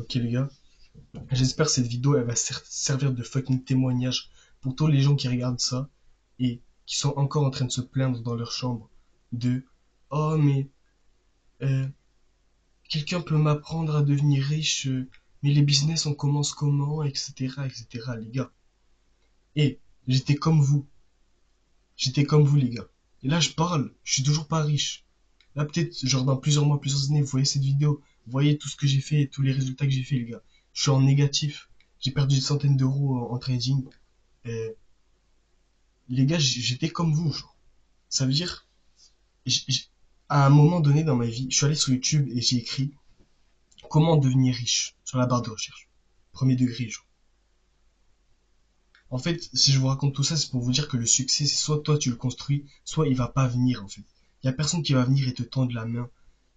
Ok les gars, j'espère que cette vidéo elle va servir de fucking témoignage pour tous les gens qui regardent ça et qui sont encore en train de se plaindre dans leur chambre de oh mais euh, quelqu'un peut m'apprendre à devenir riche, mais les business on commence comment, etc. etc. les gars. Et j'étais comme vous, j'étais comme vous les gars. Et là je parle, je suis toujours pas riche. Là peut-être genre dans plusieurs mois, plusieurs années, vous voyez cette vidéo, vous voyez tout ce que j'ai fait, tous les résultats que j'ai fait les gars. Je suis en négatif. J'ai perdu des centaines d'euros en trading. Euh, les gars, j'étais comme vous, genre. Ça veut dire, à un moment donné dans ma vie, je suis allé sur YouTube et j'ai écrit comment devenir riche sur la barre de recherche. Premier degré, genre. En fait, si je vous raconte tout ça, c'est pour vous dire que le succès, c'est soit toi tu le construis, soit il va pas venir, en fait. Il y a personne qui va venir et te tendre la main.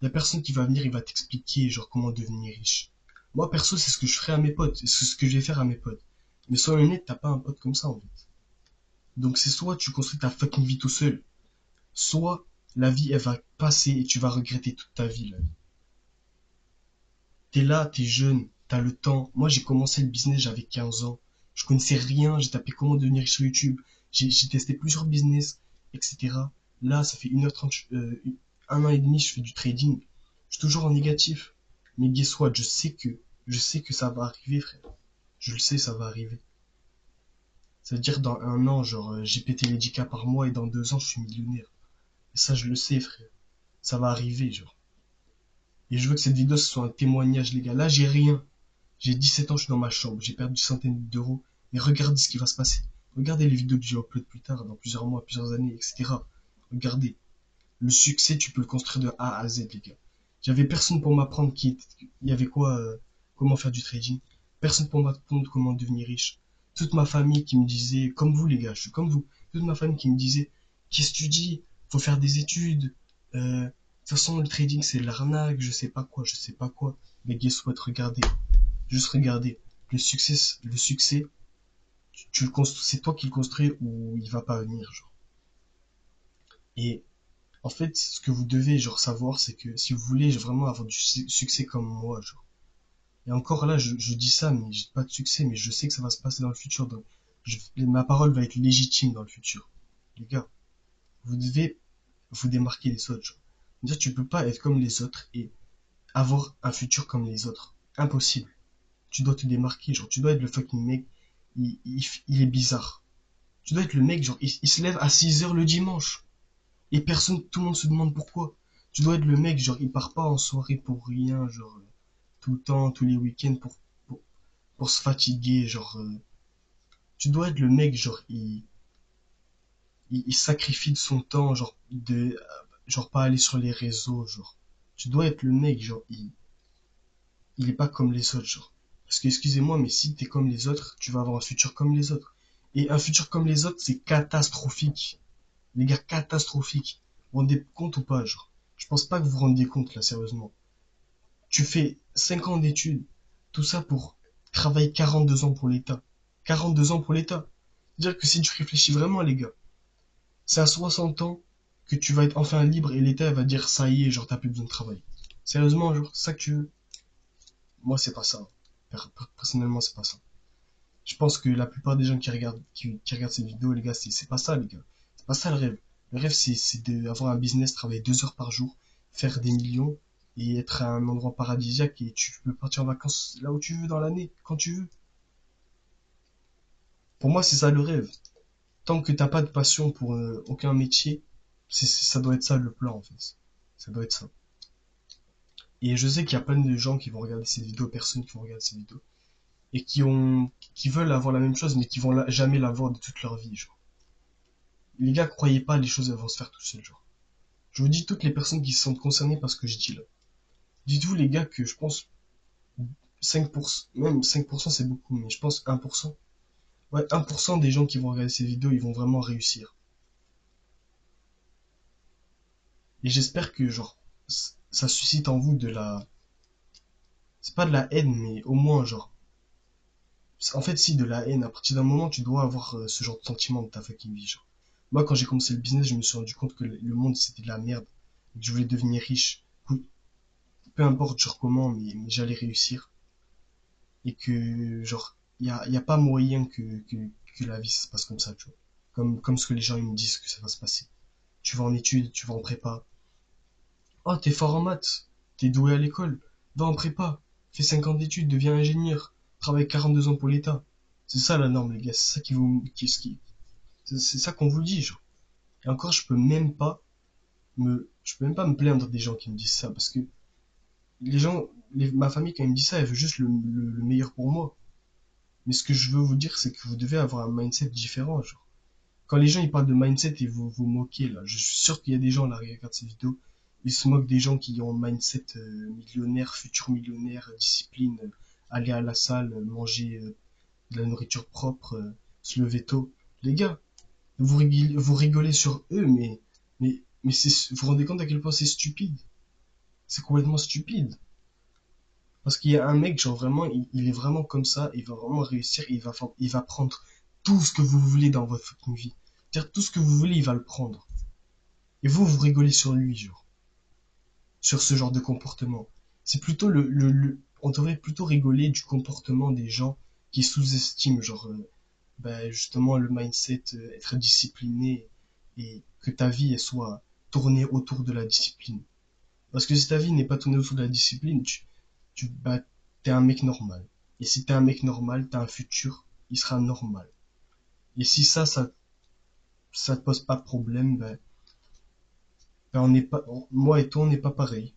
Il y a personne qui va venir et va t'expliquer, genre, comment devenir riche. Moi, perso, c'est ce que je ferai à mes potes. C'est ce que je vais faire à mes potes. Mais sois honnête, t'as pas un pote comme ça, en fait. Donc c'est soit tu construis ta fucking vie tout seul, soit la vie elle va passer et tu vas regretter toute ta vie, la vie. T'es là, t'es jeune, t'as le temps. Moi j'ai commencé le business, j'avais 15 ans. Je connaissais rien, j'ai tapé comment devenir riche sur YouTube. J'ai testé plusieurs business, etc. Là, ça fait 1h30, un an et demi, je fais du trading. Je suis toujours en négatif. Mais guess what, je sais que ça va arriver, frère. Je le sais, ça va arriver. Ça veut dire dans un an, genre, j'ai pété les 10K par mois et dans 2 ans, je suis millionnaire. Et ça, je le sais, frère. Ça va arriver, genre. Et je veux que cette vidéo, ce soit un témoignage, les gars. Là, j'ai rien. J'ai 17 ans, je suis dans ma chambre. J'ai perdu des centaines d'euros. Mais regardez ce qui va se passer. Regardez les vidéos que j'ai upload plus tard, dans plusieurs mois, plusieurs années, etc. Regardez. Le succès, tu peux le construire de A à Z, les gars. J'avais personne pour m'apprendre il y avait quoi, comment faire du trading. Personne pour m'apprendre comment devenir riche. Toute ma famille qui me disait, comme vous, les gars, je suis comme vous. Toute ma famille qui me disait, qu'est-ce que tu dis? Faut faire des études. De toute façon, le trading, c'est de l'arnaque, je sais pas quoi, je sais pas quoi. Mais guess what, regardez. Juste regardez. Le succès, tu le construis, c'est toi qui le construis ou il va pas venir, genre. Et en fait, ce que vous devez genre savoir, c'est que si vous voulez vraiment avoir du succès comme moi, genre. Et encore là, je dis ça, mais j'ai pas de succès, mais je sais que ça va se passer dans le futur, donc ma parole va être légitime dans le futur. Les gars, vous devez vous démarquer des autres, genre. Dire, tu peux pas être comme les autres et avoir un futur comme les autres. Impossible. Tu dois te démarquer, genre, tu dois être le fucking mec, il est bizarre. Tu dois être le mec, genre, il se lève à 6 heures le dimanche. Et personne, tout le monde se demande pourquoi. Tu dois être le mec, genre, il part pas en soirée pour rien, genre, tout le temps, tous les week-ends pour, pour se fatiguer, genre, tu dois être le mec, genre, il sacrifie de son temps, genre, pas aller sur les réseaux, genre. Tu dois être le mec, genre, il est pas comme les autres, genre. Parce que, excusez-moi, mais si t'es comme les autres, tu vas avoir un futur comme les autres. Et un futur comme les autres, c'est catastrophique. Les gars, catastrophique. Vous vous rendez compte ou pas, genre? Je pense pas que vous vous rendiez compte, là, sérieusement. Tu fais 5 ans d'études, tout ça pour travailler 42 ans pour l'État. 42 ans pour l'État. C'est-à-dire que si tu réfléchis vraiment, les gars, c'est à 60 ans que tu vas être enfin libre et l'État va dire ça y est, genre t'as plus besoin de travailler. Sérieusement, genre, c'est ça que tu veux? Moi, c'est pas ça. Personnellement, c'est pas ça. Je pense que la plupart des gens qui regardent ces vidéos, les gars, c'est pas ça, les gars. C'est pas ça le rêve. Le rêve, c'est d'avoir un business, travailler 2 heures par jour, faire des millions et être à un endroit paradisiaque et tu peux partir en vacances là où tu veux dans l'année, quand tu veux. Pour moi, c'est ça le rêve. Tant que t'as pas de passion pour aucun métier, ça doit être ça le plan, en fait. Ça doit être ça. Et je sais qu'il y a plein de gens qui vont regarder ces vidéos, personnes qui vont regarder ces vidéos, et qui veulent avoir la même chose, mais qui vont jamais l'avoir de toute leur vie, genre. Les gars, croyez pas, les choses elles vont se faire tout seul, genre. Je vous dis toutes les personnes qui se sentent concernées par ce que je dis là. Dites-vous les gars que je pense 5%, même 5% c'est beaucoup, mais je pense 1%. Ouais, 1% des gens qui vont regarder ces vidéos, ils vont vraiment réussir. Et j'espère que genre ça suscite en vous de la, c'est pas de la haine, mais au moins genre, en fait si de la haine. À partir d'un moment, tu dois avoir ce genre de sentiment de ta fucking vie, genre. Moi, quand j'ai commencé le business, je me suis rendu compte que le monde c'était de la merde, et que je voulais devenir riche. Peu importe genre comment, mais j'allais réussir. et que, genre, y a pas moyen que la vie se passe comme ça, tu vois. Comme ce que les gens ils me disent que ça va se passer. Tu vas en études, tu vas en prépa. Oh, t'es fort en maths, t'es doué à l'école, va en prépa, fais 5 ans d'études, deviens ingénieur, travaille 42 ans pour l'État. C'est ça la norme, les gars, c'est ça qui vous, c'est ça qu'on vous dit, genre. Et encore, je peux même pas me plaindre des gens qui me disent ça, parce que les gens, ma famille, quand ils me dit ça, elle veut juste le meilleur pour moi. Mais ce que je veux vous dire, c'est que vous devez avoir un mindset différent, genre. Quand les gens ils parlent de mindset et vous moquez là, je suis sûr qu'il y a des gens là qui regardent ces vidéos, ils se moquent des gens qui ont un mindset millionnaire, futur millionnaire, discipline, aller à la salle, manger de la nourriture propre, se lever tôt. Les gars, vous rigolez sur eux, mais vous vous rendez compte à quel point c'est stupide? C'est complètement stupide. Parce qu'il y a un mec, genre vraiment, il est vraiment comme ça, il va vraiment réussir, il va prendre tout ce que vous voulez dans votre fucking vie. C'est-à-dire tout ce que vous voulez, il va le prendre. Et vous rigolez sur lui, genre. Sur ce genre de comportement. C'est plutôt on devrait plutôt rigoler du comportement des gens qui sous-estiment, genre, bah, justement, le mindset, être discipliné et que ta vie, elle soit tournée autour de la discipline. Parce que si ta vie n'est pas tournée autour de la discipline, bah, t'es un mec normal. Et si t'es un mec normal, t'as un futur, il sera normal. Et si ça te pose pas de problème, ben on n'est pas, moi et toi, on n'est pas pareil.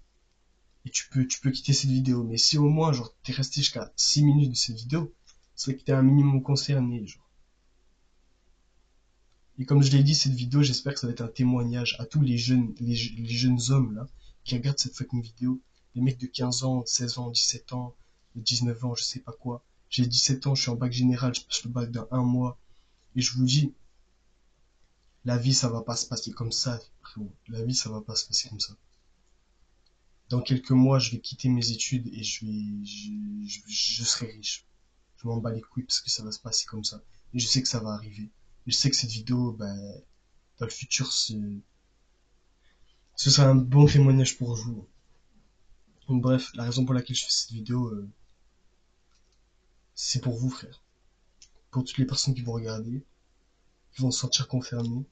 Et tu peux quitter cette vidéo. Mais si au moins, genre, t'es resté jusqu'à 6 minutes de cette vidéo, c'est que t'es un minimum concerné, genre. Et comme je l'ai dit, cette vidéo, j'espère que ça va être un témoignage à tous les jeunes hommes, là, qui regardent cette fucking vidéo. Les mecs de 15 ans, 16 ans, 17 ans, de 19 ans, je sais pas quoi. J'ai 17 ans, je suis en bac général, je passe le bac dans un mois. Et je vous dis, la vie, ça va pas se passer comme ça, frérot. La vie, ça va pas se passer comme ça. Dans quelques mois, je vais quitter mes études et je serai riche. Je m'en bats les couilles parce que ça va se passer comme ça. Et je sais que ça va arriver. Je sais que cette vidéo, ben, dans le futur, ce sera un bon témoignage pour vous. Donc, bref, la raison pour laquelle je fais cette vidéo, c'est pour vous, frère. Pour toutes les personnes qui vont regarder, qui vont se sentir concernées.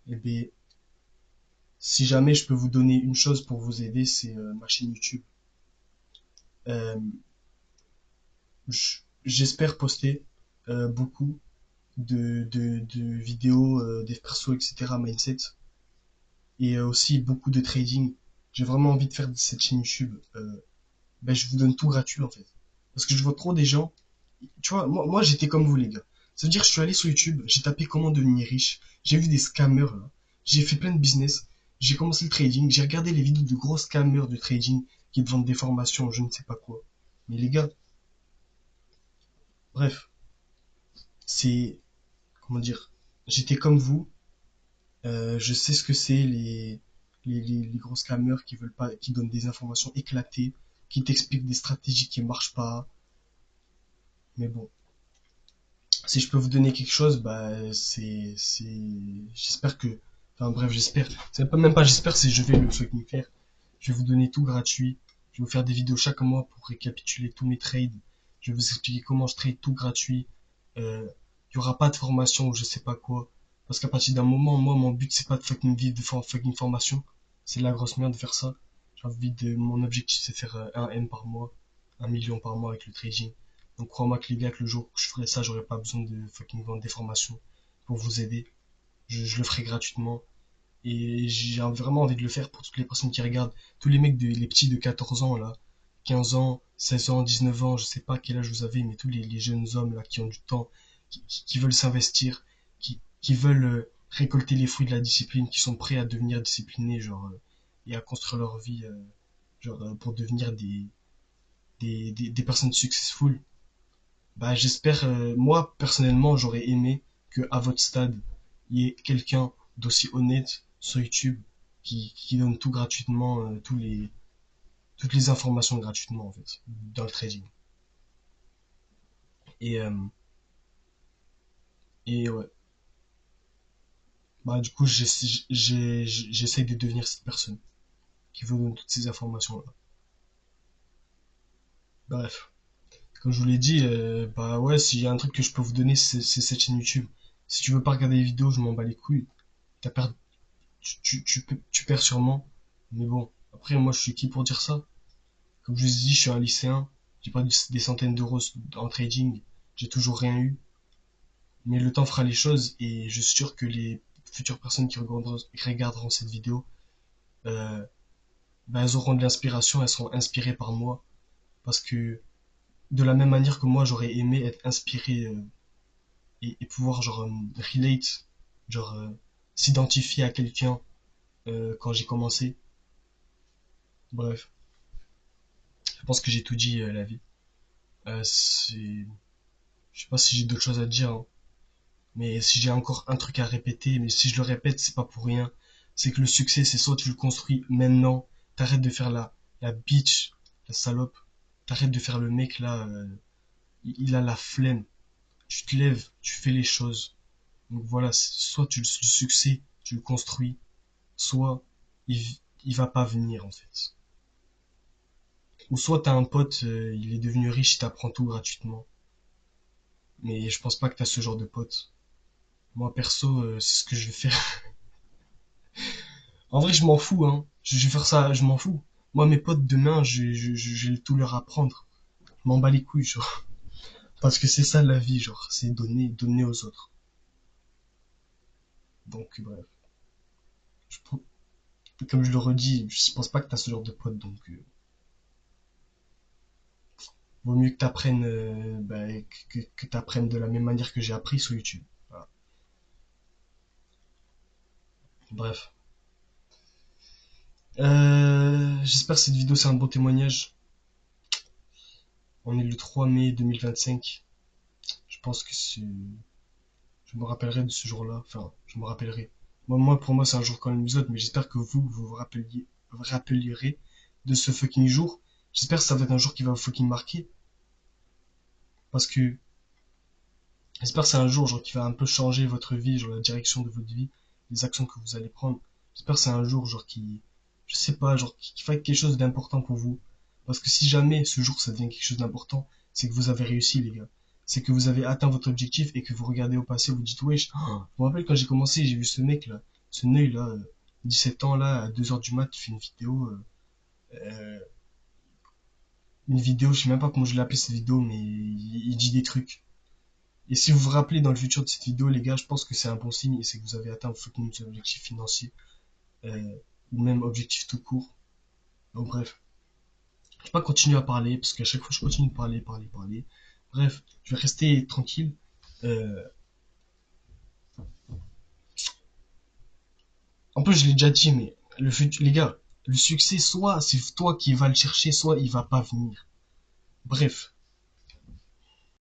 Et ben, si jamais je peux vous donner une chose pour vous aider, c'est ma chaîne YouTube. Euh, J'espère poster beaucoup de vidéos, des persos, etc. mindset. Et aussi beaucoup de trading. J'ai vraiment envie de faire de cette chaîne YouTube. Ben, je vous donne tout gratuit en fait. Parce que je vois trop des gens. Tu vois, moi j'étais comme vous les gars. Ça veut dire que je suis allé sur YouTube, j'ai tapé comment devenir riche. J'ai vu des scammers là. J'ai fait plein de business. J'ai commencé le trading. J'ai regardé les vidéos de gros scammers de trading qui te vendent des formations, je ne sais pas quoi. Mais les gars, bref, c'est comment dire. J'étais comme vous. Je sais ce que c'est les gros scammers qui veulent pas, qui donnent des informations éclatées, qui t'expliquent des stratégies qui marchent pas. Mais bon, si je peux vous donner quelque chose, bah j'espère que, enfin bref, j'espère. C'est pas même pas j'espère, c'est je vais le fucking faire. Je vais vous donner tout gratuit. Je vais vous faire des vidéos chaque mois pour récapituler tous mes trades. Je vais vous expliquer comment je trade tout gratuit. Il y aura pas de formation ou je sais pas quoi. Parce qu'à partir d'un moment, moi, mon but, c'est pas de fucking vivre de fucking formation. C'est de la grosse merde de faire ça. Mon objectif, c'est faire un M par mois, 1 million par mois avec le trading. Donc crois-moi que les gars, que le jour où je ferai ça, j'aurai pas besoin de fucking vendre des formations pour vous aider. Je le ferai gratuitement. Et j'ai vraiment envie de le faire pour toutes les personnes qui regardent. Tous les mecs, les petits de 14 ans, là, 15 ans, 16 ans, 19 ans, je sais pas quel âge vous avez, mais tous les jeunes hommes, là, qui ont du temps, qui veulent s'investir, qui veulent récolter les fruits de la discipline, qui sont prêts à devenir disciplinés, genre, et à construire leur vie, genre, pour devenir des personnes successful. Bah, j'espère, moi, personnellement, j'aurais aimé que, à votre stade, il y ait quelqu'un d'aussi honnête sur YouTube qui donne tout gratuitement, toutes les informations gratuitement, en fait, dans le trading. Et, euh, et ouais. Bah, du coup, j'essaie de devenir cette personne qui vous donne toutes ces informations-là. Bref. Comme je vous l'ai dit, bah ouais, s'il y a un truc que je peux vous donner, c'est cette chaîne YouTube. Si tu veux pas regarder les vidéos, je m'en bats les couilles. T'as per- tu perds sûrement. Mais bon, après, moi, je suis qui pour dire ça? Comme je vous ai dit, je suis un lycéen. J'ai pas des centaines d'euros en trading. J'ai toujours rien eu. Mais le temps fera les choses et je suis sûr que les futures personnes qui regarderont cette vidéo, euh, bah, elles auront de l'inspiration, elles seront inspirées par moi. Parce que de la même manière que moi, j'aurais aimé être inspiré et pouvoir genre relate, genre s'identifier à quelqu'un quand j'ai commencé. Bref, je pense que j'ai tout dit la vie. Je sais pas si j'ai d'autres choses à dire, hein. Mais si j'ai encore un truc à répéter, mais si je le répète, c'est pas pour rien. C'est que le succès, c'est soit tu le construis maintenant, t'arrêtes de faire la bitch, la salope, t'arrêtes de faire le mec là, il a la flemme. Tu te lèves, tu fais les choses. Donc voilà, soit le succès, tu le construis, soit il, il va pas venir en fait. Ou soit t'as un pote, il est devenu riche, il t'apprend tout gratuitement. Mais je pense pas que t'as ce genre de pote. Moi perso, c'est ce que je vais faire. En vrai, je m'en fous, hein. Je vais faire ça, je m'en fous. Moi, mes potes, demain, je vais tout leur apprendre. Je m'en bats les couilles, genre. Parce que c'est ça la vie, genre. C'est donner, donner aux autres. Donc, bref. Je, comme je le redis, je pense pas que t'as ce genre de pote, donc vaut mieux que t'apprennes, bah, que t'apprennes de la même manière que j'ai appris sur YouTube. Voilà. Bref. J'espère que cette vidéo c'est un bon témoignage. On est le 3 mai 2025. Je pense que c'est, je me rappellerai de ce jour-là. Enfin, je me rappellerai. Pour moi, c'est un jour comme les autres, mais j'espère que vous rappellerez de ce fucking jour. J'espère que ça va être un jour qui va vous fucking marquer. Parce que, j'espère que c'est un jour, genre, qui va un peu changer votre vie, genre, la direction de votre vie, les actions que vous allez prendre. J'espère que c'est un jour, genre, je sais pas, genre, qui va être quelque chose d'important pour vous. Parce que si jamais ce jour ça devient quelque chose d'important, c'est que vous avez réussi, les gars. C'est que vous avez atteint votre objectif et que vous regardez au passé, vous dites, wesh, je me rappelle quand j'ai commencé, j'ai vu ce mec là, ce neuil là, 17 ans là, à 2 heures du mat, il fait euh, une vidéo, je sais même pas comment je l'ai appelé cette vidéo, mais il dit des trucs. Et si vous vous rappelez dans le futur de cette vidéo, les gars, je pense que c'est un bon signe et c'est que vous avez atteint votre objectif financier, euh, ou même objectif tout court. Donc bref, je vais pas continuer à parler parce qu'à chaque fois je continue de parler, parler, parler. Bref, je vais rester tranquille. Euh, En plus, je l'ai déjà dit, mais les gars, le succès, soit c'est toi qui vas le chercher, soit il va pas venir. Bref,